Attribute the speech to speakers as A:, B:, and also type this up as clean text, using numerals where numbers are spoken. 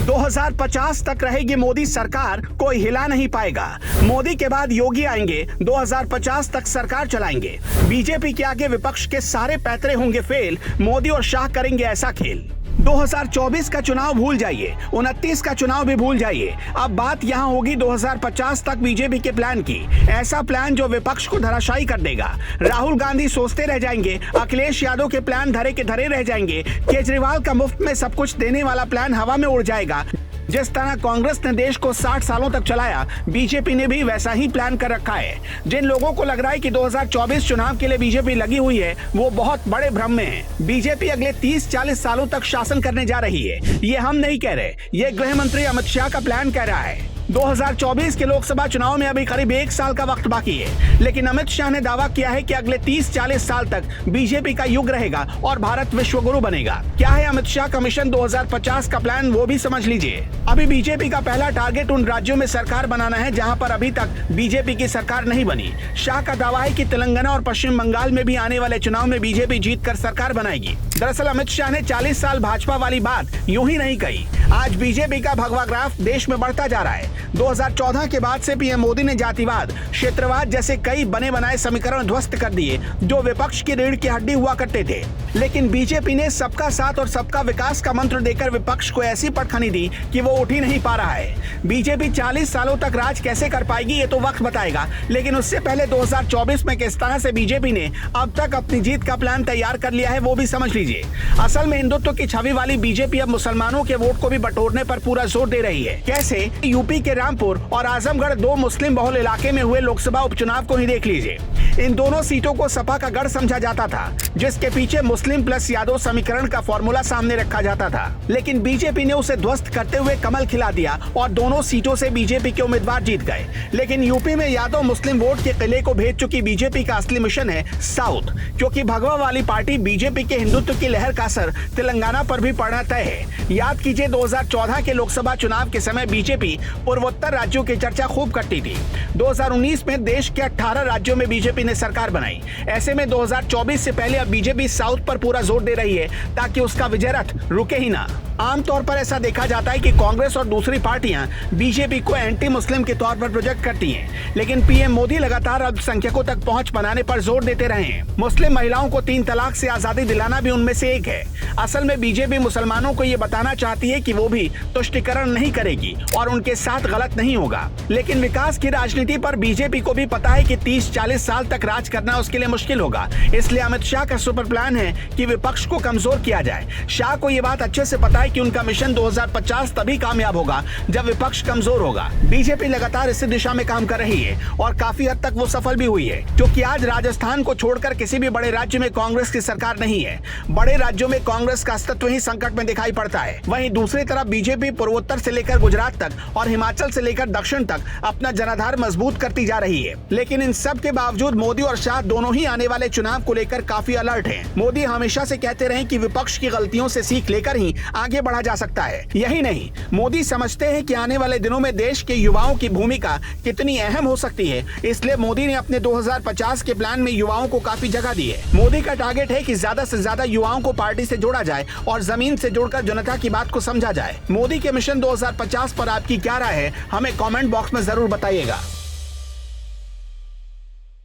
A: 2050 तक रहेगी मोदी सरकार, कोई हिला नहीं पाएगा। मोदी के बाद योगी आएंगे, 2050 तक सरकार चलाएंगे। बीजेपी के आगे विपक्ष के सारे पैतरे होंगे फेल, मोदी और शाह करेंगे ऐसा खेल। 2024 का चुनाव भूल जाइए, 29 का चुनाव भी भूल जाइए। अब बात यहाँ होगी 2050 तक बीजेपी के प्लान की। ऐसा प्लान जो विपक्ष को धराशायी कर देगा। राहुल गांधी सोचते रह जाएंगे, अखिलेश यादव के प्लान धरे के धरे रह जाएंगे, केजरीवाल का मुफ्त में सब कुछ देने वाला प्लान हवा में उड़ जाएगा। जिस तरह कांग्रेस ने देश को 60 सालों तक चलाया, बीजेपी ने भी वैसा ही प्लान कर रखा है। जिन लोगों को लग रहा है कि 2024 चुनाव के लिए बीजेपी लगी हुई है, वो बहुत बड़े भ्रम में है। बीजेपी अगले 30-40 सालों तक शासन करने जा रही है। ये हम नहीं कह रहे, ये गृह मंत्री अमित शाह का प्लान कह रहा है। 2024 के लोकसभा चुनाव में अभी करीब 1 साल का वक्त बाकी है, लेकिन अमित शाह ने दावा किया है कि अगले 30-40 साल तक बीजेपी का युग रहेगा और भारत विश्व गुरु बनेगा। क्या है अमित शाह का मिशन 2050 का प्लान, वो भी समझ लीजिए। अभी बीजेपी का पहला टारगेट उन राज्यों में सरकार बनाना है जहां पर अभी तक बीजेपी की सरकार नहीं बनी। शाह का दावा है कि तेलंगाना और पश्चिम बंगाल में भी आने वाले चुनाव में बीजेपी जीतकर सरकार बनाएगी। दरअसल अमित शाह ने 40 साल भाजपा वाली बात यूं ही नहीं कही। आज बीजेपी का भगवा ग्राफ देश में बढ़ता जा रहा है। 2014 के बाद से पीएम मोदी ने जातिवाद, क्षेत्रवाद जैसे कई बने बनाए समीकरण ध्वस्त कर दिए जो विपक्ष की रीढ़ की हड्डी हुआ करते थे। लेकिन बीजेपी ने सबका साथ और सबका विकास का मंत्र देकर विपक्ष को ऐसी पटखनी दी कि वो उठ ही नहीं पा रहा है। बीजेपी 40 सालों तक राज कैसे कर पाएगी ये तो वक्त बताएगा, लेकिन उससे पहले 2024 में किस तरह से बीजेपी ने अब तक अपनी जीत का प्लान तैयार कर लिया है वो भी समझ लीजिए। असल में हिंदुत्व की छवि वाली बीजेपी अब मुसलमानों के वोट को भी बटोरने पर पूरा जोर दे रही है। कैसे? यूपी के रामपुर और आजमगढ़ 2 मुस्लिम बहुल इलाके में हुए लोकसभा उपचुनाव को ही देख लीजिए। इन दोनों सीटों को सपा का गढ़ समझा जाता था, जिसके पीछे मुस्लिम प्लस यादव समीकरण का फॉर्मूला सामने रखा जाता था। लेकिन बीजेपी ने उसे ध्वस्त करते हुए कमल खिला दिया और दोनों सीटों से बीजेपी के उम्मीदवार जीत गए। लेकिन यूपी में यादव मुस्लिम वोट के किले को भेज चुकी बीजेपी का असली मिशन है साउथ, क्योंकि भगवा वाली पार्टी बीजेपी के हिंदुत्व की लहर का असर तेलंगाना पर भी पड़ना तय है। याद कीजिए 2014 के लोकसभा चुनाव के समय बीजेपी पूर्वोत्तर राज्यों की चर्चा खूब करती थी। 2019 में देश के 18 राज्यों में बीजेपी ने सरकार बनाई। ऐसे में 2024 से पहले अब बीजेपी साउथ पर पूरा जोर दे रही है ताकि उसका विजय रथ रुके ही ना। आमतौर पर ऐसा देखा जाता है कि कांग्रेस और दूसरी पार्टियां बीजेपी को एंटी मुस्लिम के तौर पर प्रोजेक्ट करती हैं, लेकिन पीएम मोदी लगातार अल्पसंख्यकों तक पहुंच बनाने पर जोर देते रहे हैं। मुस्लिम महिलाओं को 3 तलाक से आजादी दिलाना भी उनमें से एक है। असल में बीजेपी मुसलमानों को ये बताना चाहती है कि वो भी तुष्टीकरण नहीं करेगी और उनके साथ गलत नहीं होगा। लेकिन विकास की राजनीति पर बीजेपी को भी पता है कि 30-40 साल तक राज करना उसके लिए मुश्किल होगा। इसलिए अमित शाह का सुपर प्लान है कि विपक्ष को कमजोर किया जाए। शाह को ये बात अच्छे से पता है कि उनका मिशन 2050 तभी कामयाब होगा जब विपक्ष कमजोर होगा। बीजेपी लगातार इसी दिशा में काम कर रही है और काफी हद तक वो सफल भी हुई है, क्योंकि आज राजस्थान को छोड़कर किसी भी बड़े राज्य में कांग्रेस की सरकार नहीं है। बड़े राज्यों में कांग्रेस का अस्तित्व ही संकट में दिखाई पड़ता है। वहीं दूसरी तरफ बीजेपी पूर्वोत्तर से लेकर गुजरात तक और हिमाचल से लेकर दक्षिण तक अपना जनाधार मजबूत करती जा रही है। लेकिन इन सब के बावजूद मोदी और शाह दोनों ही आने वाले चुनाव को लेकर काफी अलर्ट हैं। मोदी हमेशा से कहते रहे कि विपक्ष की गलतियों से सीख लेकर ही आगे बढ़ा जा सकता है। यही नहीं, मोदी समझते हैं कि आने वाले दिनों में देश के युवाओं की भूमिका कितनी अहम हो सकती है। इसलिए मोदी ने अपने 2050 के प्लान में युवाओं को काफी जगह दी है। मोदी का टारगेट है कि ज्यादा से ज्यादा युवाओं को पार्टी से जोड़ा जाए और जमीन से जोड़कर जनता की बात को समझा जाए। मोदी के मिशन 2050 पर आपकी क्या राय है, हमें कमेंट बॉक्स में जरूर बताइएगा।